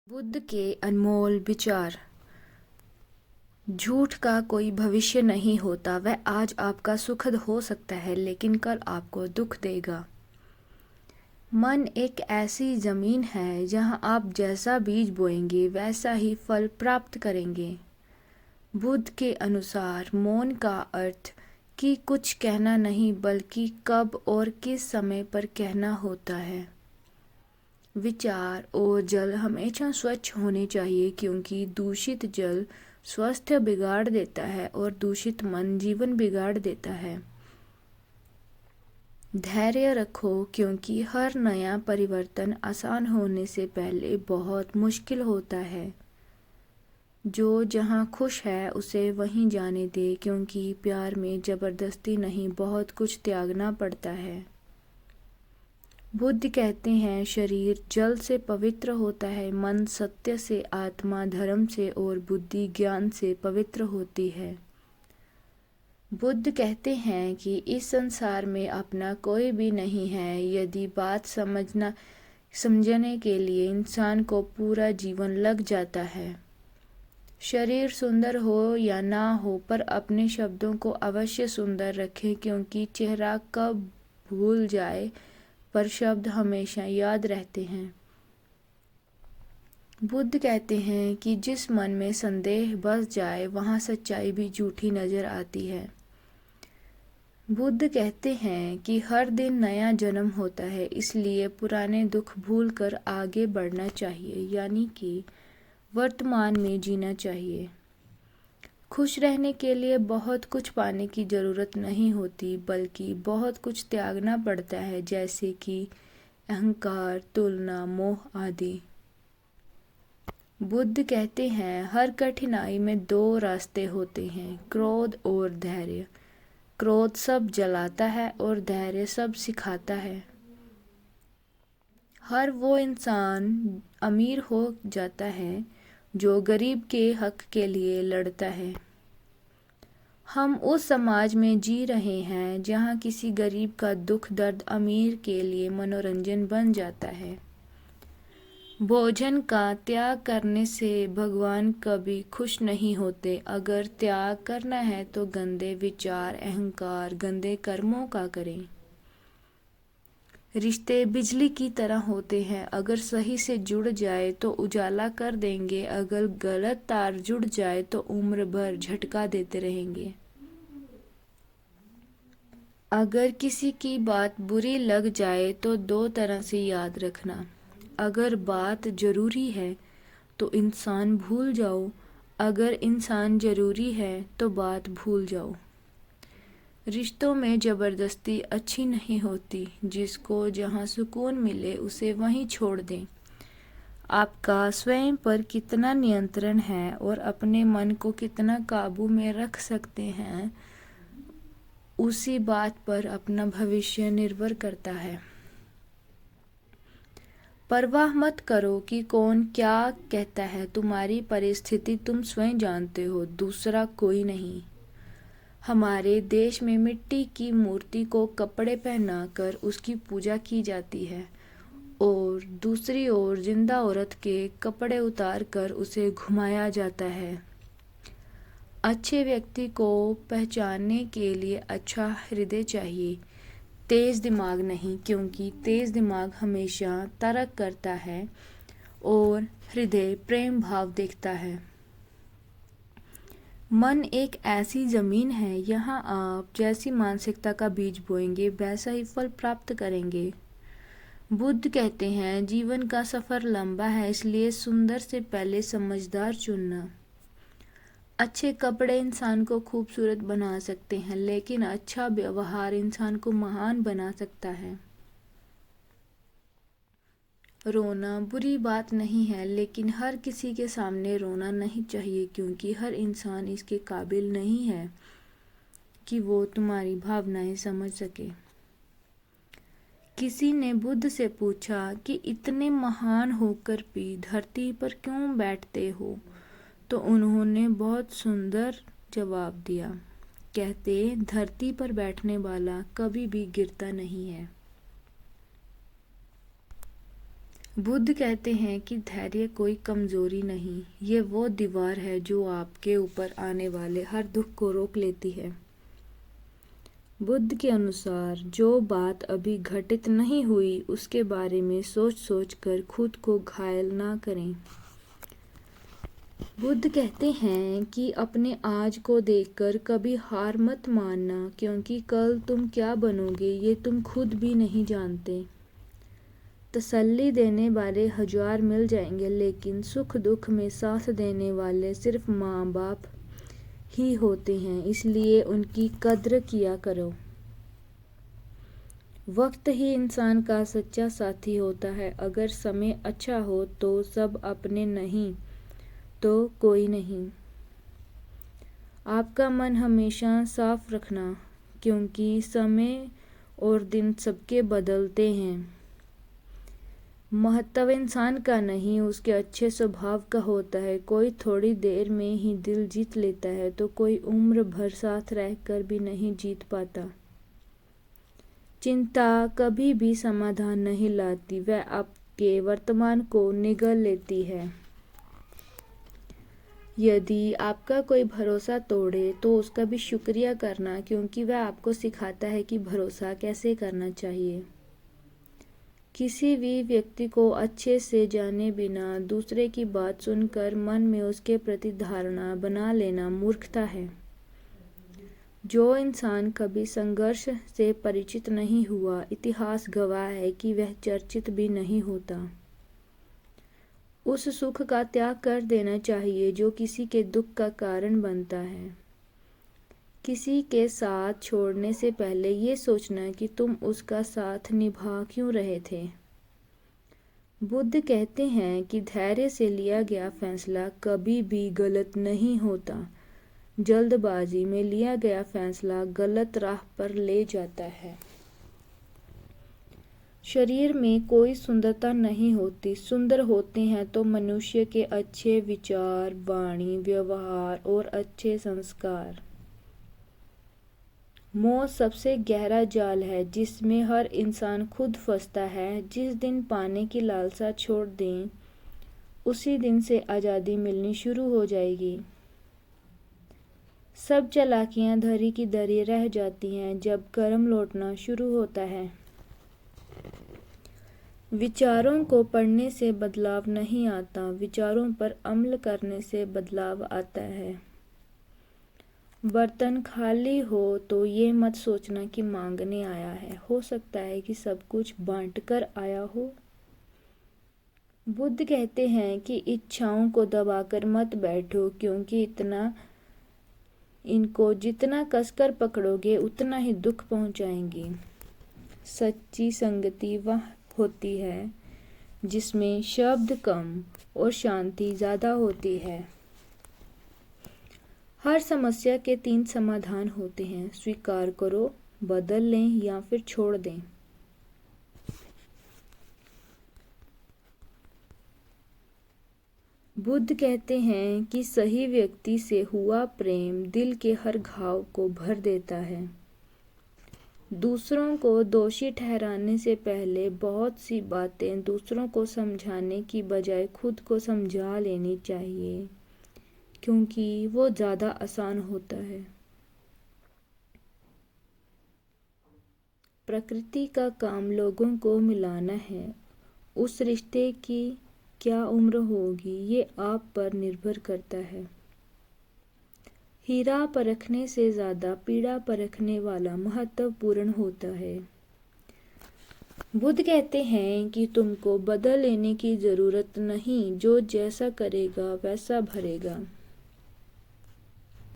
बुद्ध के अनमोल विचार। झूठ का कोई भविष्य नहीं होता। वह आज आपका सुखद हो सकता है लेकिन कल आपको दुख देगा। मन एक ऐसी जमीन है जहां आप जैसा बीज बोएंगे वैसा ही फल प्राप्त करेंगे। बुद्ध के अनुसार मौन का अर्थ कि कुछ कहना नहीं बल्कि कब और किस समय पर कहना होता है। विचार और जल हमेशा स्वच्छ होने चाहिए क्योंकि दूषित जल स्वास्थ्य बिगाड़ देता है और दूषित मन जीवन बिगाड़ देता है। धैर्य रखो क्योंकि हर नया परिवर्तन आसान होने से पहले बहुत मुश्किल होता है। जो जहाँ खुश है उसे वहीं जाने दे क्योंकि प्यार में जबरदस्ती नहीं बहुत कुछ त्यागना पड़ता है। बुद्ध कहते हैं शरीर जल से पवित्र होता है, मन सत्य से, आत्मा धर्म से और बुद्धि ज्ञान से पवित्र होती है। बुद्ध कहते हैं कि इस संसार में अपना कोई भी नहीं है। यदि बात समझने के लिए इंसान को पूरा जीवन लग जाता है। शरीर सुंदर हो या ना हो पर अपने शब्दों को अवश्य सुंदर रखें क्योंकि चेहरा कब भूल जाए पर शब्द हमेशा याद रहते हैं। बुद्ध कहते हैं कि जिस मन में संदेह बस जाए वहाँ सच्चाई भी झूठी नजर आती है। बुद्ध कहते हैं कि हर दिन नया जन्म होता है, इसलिए पुराने दुख भूलकर आगे बढ़ना चाहिए, यानी कि वर्तमान में जीना चाहिए। खुश रहने के लिए बहुत कुछ पाने की ज़रूरत नहीं होती बल्कि बहुत कुछ त्यागना पड़ता है, जैसे कि अहंकार, तुलना, मोह आदि। बुद्ध कहते हैं हर कठिनाई में दो रास्ते होते हैं, क्रोध और धैर्य। क्रोध सब जलाता है और धैर्य सब सिखाता है। हर वो इंसान अमीर हो जाता है जो गरीब के हक के लिए लड़ता है। हम उस समाज में जी रहे हैं जहाँ किसी गरीब का दुख दर्द अमीर के लिए मनोरंजन बन जाता है। भोजन का त्याग करने से भगवान कभी खुश नहीं होते। अगर त्याग करना है तो गंदे विचार, अहंकार, गंदे कर्मों का करें। रिश्ते बिजली की तरह होते हैं, अगर सही से जुड़ जाए तो उजाला कर देंगे, अगर गलत तार जुड़ जाए तो उम्र भर झटका देते रहेंगे। अगर किसी की बात बुरी लग जाए तो दो तरह से याद रखना। अगर बात जरूरी है तो इंसान भूल जाओ, अगर इंसान जरूरी है तो बात भूल जाओ। रिश्तों में ज़बरदस्ती अच्छी नहीं होती। जिसको जहाँ सुकून मिले उसे वहीं छोड़ दें। आपका स्वयं पर कितना नियंत्रण है और अपने मन को कितना काबू में रख सकते हैं, उसी बात पर अपना भविष्य निर्भर करता है। परवाह मत करो कि कौन क्या कहता है। तुम्हारी परिस्थिति तुम स्वयं जानते हो, दूसरा कोई नहीं। हमारे देश में मिट्टी की मूर्ति को कपड़े पहनाकर उसकी पूजा की जाती है और दूसरी ओर जिंदा औरत के कपड़े उतार कर उसे घुमाया जाता है। अच्छे व्यक्ति को पहचानने के लिए अच्छा हृदय चाहिए, तेज दिमाग नहीं, क्योंकि तेज दिमाग हमेशा तर्क करता है और हृदय प्रेम भाव देखता है। मन एक ऐसी जमीन है, यहाँ आप जैसी मानसिकता का बीज बोएंगे वैसा ही फल प्राप्त करेंगे। बुद्ध कहते हैं जीवन का सफर लंबा है, इसलिए सुंदर से पहले समझदार चुनना। अच्छे कपड़े इंसान को खूबसूरत बना सकते हैं लेकिन अच्छा व्यवहार इंसान को महान बना सकता है। रोना बुरी बात नहीं है लेकिन हर किसी के सामने रोना नहीं चाहिए क्योंकि हर इंसान इसके काबिल नहीं है कि वो तुम्हारी भावनाएं समझ सके। किसी ने बुद्ध से पूछा कि इतने महान होकर भी धरती पर क्यों बैठते हो, तो उन्होंने बहुत सुंदर जवाब दिया। कहते धरती पर बैठने वाला कभी भी गिरता नहीं है। बुद्ध कहते हैं कि धैर्य कोई कमजोरी नहीं, ये वो दीवार है जो आपके ऊपर आने वाले हर दुख को रोक लेती है। बुद्ध के अनुसार जो बात अभी घटित नहीं हुई उसके बारे में सोच सोच कर खुद को घायल ना करें। बुद्ध कहते हैं कि अपने आज को देखकर कभी हार मत मानना, क्योंकि कल तुम क्या बनोगे ये तुम खुद भी नहीं जानते। तसल्ली देने वाले हजार मिल जाएंगे, लेकिन सुख दुख में साथ देने वाले सिर्फ माँ बाप ही होते हैं, इसलिए उनकी कद्र किया करो। वक्त ही इंसान का सच्चा साथी होता है। अगर समय अच्छा हो तो सब अपने, नहीं तो कोई नहीं। आपका मन हमेशा साफ रखना, क्योंकि समय और दिन सबके बदलते हैं। महत्व इंसान का नहीं, उसके अच्छे स्वभाव का होता है। कोई थोड़ी देर में ही दिल जीत लेता है तो कोई उम्र भर साथ रहकर भी नहीं जीत पाता। चिंता कभी भी समाधान नहीं लाती, वह आपके वर्तमान को निगल लेती है। यदि आपका कोई भरोसा तोड़े तो उसका भी शुक्रिया करना, क्योंकि वह आपको सिखाता है कि भरोसा कैसे करना चाहिए। किसी भी व्यक्ति को अच्छे से जाने बिना दूसरे की बात सुनकर मन में उसके प्रति धारणा बना लेना मूर्खता है। जो इंसान कभी संघर्ष से परिचित नहीं हुआ, इतिहास गवाह है कि वह चर्चित भी नहीं होता। उस सुख का त्याग कर देना चाहिए जो किसी के दुख का कारण बनता है। किसी के साथ छोड़ने से पहले ये सोचना कि तुम उसका साथ निभा क्यों रहे थे। बुद्ध कहते हैं कि धैर्य से लिया गया फैसला कभी भी गलत नहीं होता। जल्दबाजी में लिया गया फैसला गलत राह पर ले जाता है। शरीर में कोई सुंदरता नहीं होती, सुंदर होते हैं तो मनुष्य के अच्छे विचार, वाणी, व्यवहार और अच्छे संस्कार। मोह सबसे गहरा जाल है जिसमें हर इंसान खुद फंसता है। जिस दिन पाने की लालसा छोड़ दें, उसी दिन से आज़ादी मिलनी शुरू हो जाएगी। सब चालाकियां धरी की धरी रह जाती हैं जब कर्म लौटना शुरू होता है। विचारों को पढ़ने से बदलाव नहीं आता, विचारों पर अमल करने से बदलाव आता है। बर्तन खाली हो तो ये मत सोचना कि मांगने आया है, हो सकता है कि सब कुछ बांट कर आया हो। बुद्ध कहते हैं कि इच्छाओं को दबाकर मत बैठो, क्योंकि इनको जितना कसकर पकड़ोगे उतना ही दुख पहुंचाएंगी। सच्ची संगति वह होती है जिसमें शब्द कम और शांति ज़्यादा होती है। हर समस्या के 3 समाधान होते हैं, स्वीकार करो, बदल लें या फिर छोड़ दें। बुद्ध कहते हैं कि सही व्यक्ति से हुआ प्रेम दिल के हर घाव को भर देता है। दूसरों को दोषी ठहराने से पहले बहुत सी बातें दूसरों को समझाने की बजाय खुद को समझा लेनी चाहिए, क्योंकि वो ज़्यादा आसान होता है। प्रकृति का काम लोगों को मिलाना है। उस रिश्ते की क्या उम्र होगी ये आप पर निर्भर करता है। हीरा परखने से ज़्यादा पीड़ा परखने वाला महत्वपूर्ण होता है। बुद्ध कहते हैं कि तुमको बदल लेने की ज़रूरत नहीं, जो जैसा करेगा वैसा भरेगा।